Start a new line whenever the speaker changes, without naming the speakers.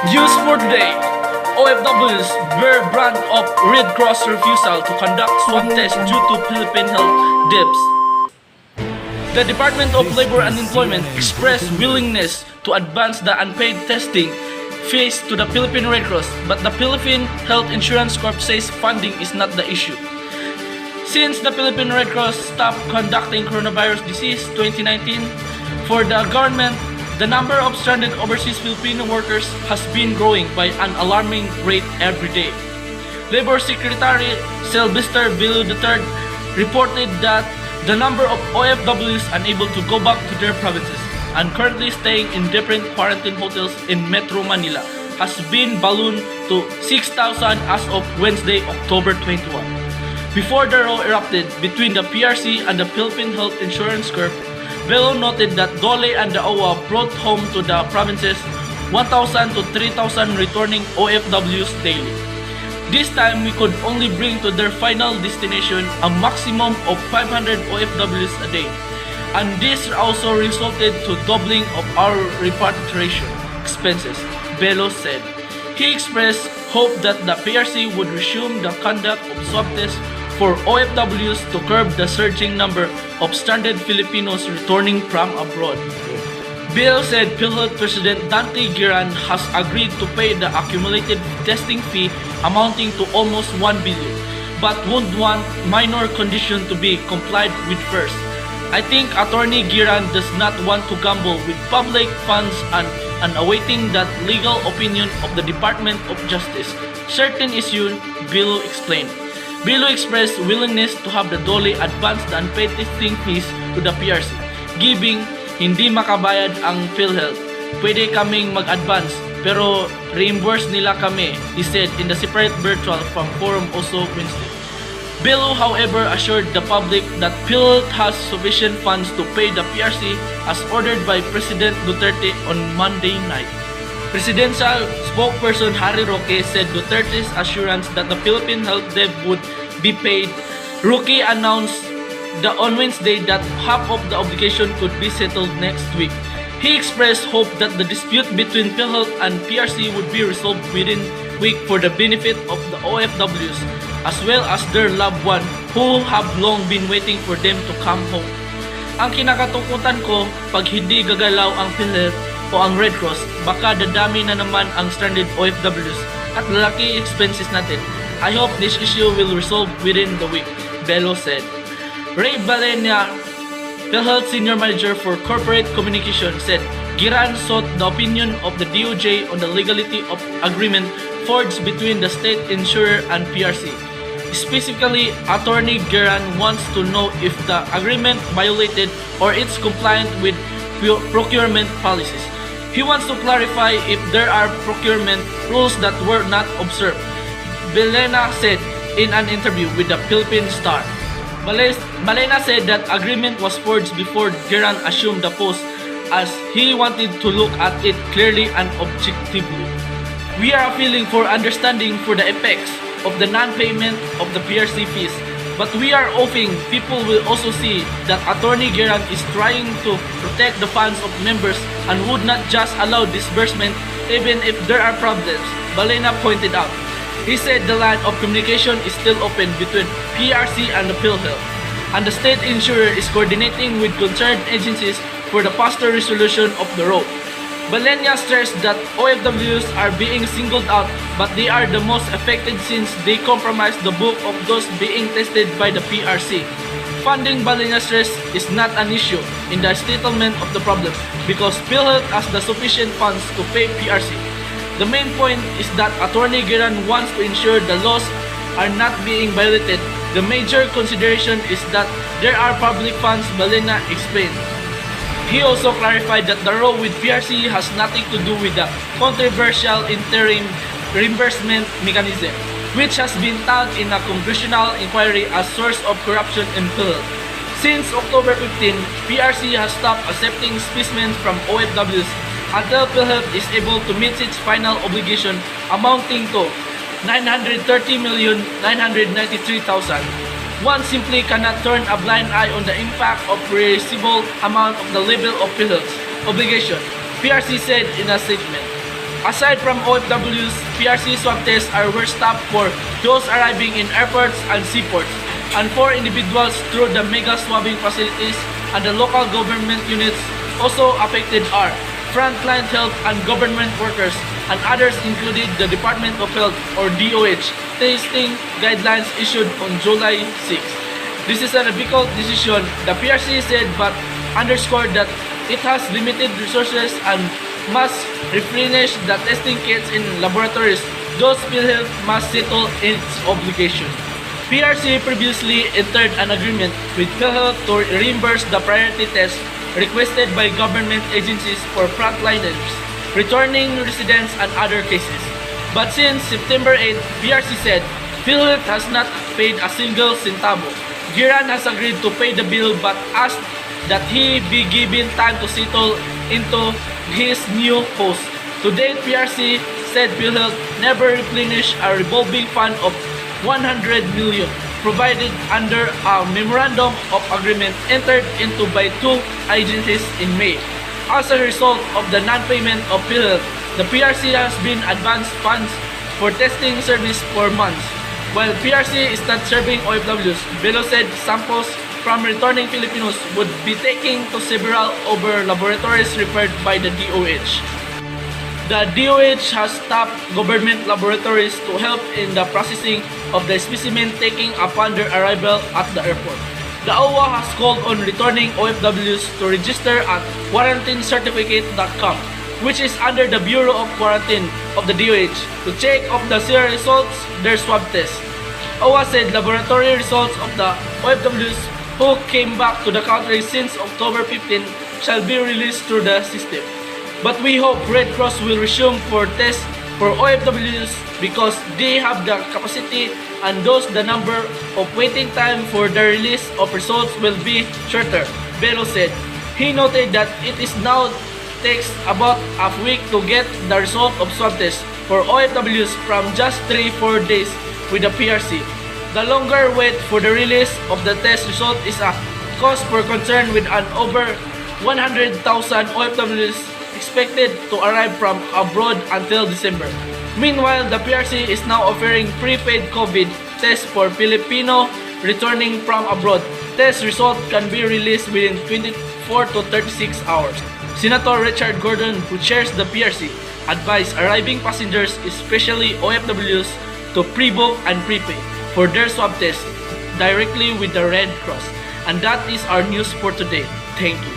News for today. OFWs bear brand of Red Cross refusal to conduct swab tests due to Philippine health dips. The Department of Labor and Employment expressed willingness to advance the unpaid testing fees to the Philippine Red Cross, but the Philippine Health Insurance Corp says funding is not the issue. Since the Philippine Red Cross stopped conducting coronavirus disease 2019 for the government, the number of stranded overseas Filipino workers has been growing by an alarming rate every day. Labor Secretary Sylvester Billu III reported that the number of OFWs unable to go back to their provinces and currently staying in different quarantine hotels in Metro Manila has been ballooned to 6,000 as of Wednesday, October 21. Before the row erupted between the PRC and the Philippine Health Insurance Corp, Bello noted that DOLE and the OWA brought home to the provinces 1,000 to 3,000 returning OFWs daily. This time, we could only bring to their final destination a maximum of 500 OFWs a day, and this also resulted to doubling of our repatriation expenses, Bello said. He expressed hope that the PRC would resume the conduct of swab tests for OFWs to curb the surging number of stranded Filipinos returning from abroad. Bill said PhilHealth President Dante Giran has agreed to pay the accumulated testing fee amounting to almost 1 billion, but would want minor conditions to be complied with first. I think Attorney Giran does not want to gamble with public funds and awaiting that legal opinion of the Department of Justice. Certain issue, Bill explained. Bill expressed willingness to have the DOLE advance the unpaid testing fees to the PRC, giving hindi makabayad ang PhilHealth. Pwede kaming mag-advance pero reimburse nila kami, he said in the separate virtual from forum also Wednesday. Bello, however, assured the public that PhilHealth has sufficient funds to pay the PRC as ordered by President Duterte on Monday night. Presidential spokesperson Harry Roque said Duterte's assurance that the Philippine health debt would be paid. Roque announced on Wednesday that half of the obligation could be settled next week. He expressed hope that the dispute between PhilHealth and PRC would be resolved within a week for the benefit of the OFWs as well as their loved ones who have long been waiting for them to come home. Ang kinakatakutan ko, pag hindi gagalaw ang PhilHealth o ang Red Cross, baka dadami na naman ang stranded OFWs at lalaki expenses natin. I hope this issue will resolve within the week, Bello said. Ray Balenia, PhilHealth Senior Manager for Corporate Communication, said Giran sought the opinion of the DOJ on the legality of agreement forged between the state insurer and PRC. Specifically, Attorney Giran wants to know if the agreement violated or it's compliant with procurement policies. He wants to clarify if there are procurement rules that were not observed, Balena said in an interview with the Philippine Star. Balena said that agreement was forged before Giran assumed the post as he wanted to look at it clearly and objectively. We are appealing for understanding for the effects of the non-payment of the PRC fees, but we are hoping people will also see that Attorney Giran is trying to protect the funds of members and would not just allow disbursement even if there are problems, Balena pointed out. He said the line of communication is still open between PRC and the PhilHealth, and the state insurer is coordinating with concerned agencies for the faster resolution of the road. Balena stressed that OFWs are being singled out, but they are the most affected since they comprise the bulk of those being tested by the PRC. Funding, Balena stressed, is not an issue in the settlement of the problem because PhilHealth has the sufficient funds to pay PRC. The main point is that Attorney Giran wants to ensure the laws are not being violated. The major consideration is that there are public funds, Balena explained. He also clarified that the row with PRC has nothing to do with the controversial interim reimbursement mechanism, which has been tagged in a congressional inquiry as source of corruption in PhilHealth. Since October 15, PRC has stopped accepting specimens from OFWs until PhilHealth is able to meet its final obligation amounting to 930,993,000. One simply cannot turn a blind eye on the impact of receivable amount of the level of PhilHealth's obligation, PRC said in a statement. Aside from OFWs, PRC swab tests are were stopped for those arriving in airports and seaports, and for individuals through the mega swabbing facilities, and the local government units also affected are frontline health and government workers, and others included the Department of Health or DOH testing guidelines issued on July 6. This is a difficult decision, the PRC said, but underscored that it has limited resources and must replenish the testing kits in laboratories. Thus, PhilHealth must settle its obligation. PRC previously entered an agreement with PhilHealth to reimburse the priority tests requested by government agencies for frontliners, returning residents, and other cases. But since September 8, PRC said PhilHealth has not paid a single centavo. Giran has agreed to pay the bill but asked that he be given time to settle into his new post. To date, PRC said PhilHealth never replenished a revolving fund of 100 million provided under a memorandum of agreement entered into by two agencies in May. As a result of the non-payment of PhilHealth, the PRC has been advanced funds for testing service for months. While PRC is not serving OFWs, Velo said samples from returning Filipinos would be taken to several over laboratories referred by the DOH. The DOH has stopped government laboratories to help in the processing of the specimen taken upon their arrival at the airport. The OWA has called on returning OFWs to register at quarantinecertificate.com, which is under the Bureau of Quarantine of the DOH, to check of the serum results their swab test. OWA said laboratory results of the OFWs who came back to the country since October 15 shall be released through the system. But we hope Red Cross will resume for tests for OFWs because they have the capacity, and thus the number of waiting time for the release of results will be shorter, Velo said. He noted that it is now takes about a week to get the result of swab tests for OFWs from just 3-4 days with the PRC. The longer wait for the release of the test result is a cause for concern, with an over 100,000 OFWs expected to arrive from abroad until December. Meanwhile, the PRC is now offering prepaid COVID tests for Filipino returning from abroad. Test result can be released within 24 to 36 hours. Senator Richard Gordon, who chairs the PRC, advised arriving passengers, especially OFWs, to pre-book and prepay for their swab test directly with the Red Cross. And that is our news for today. Thank you.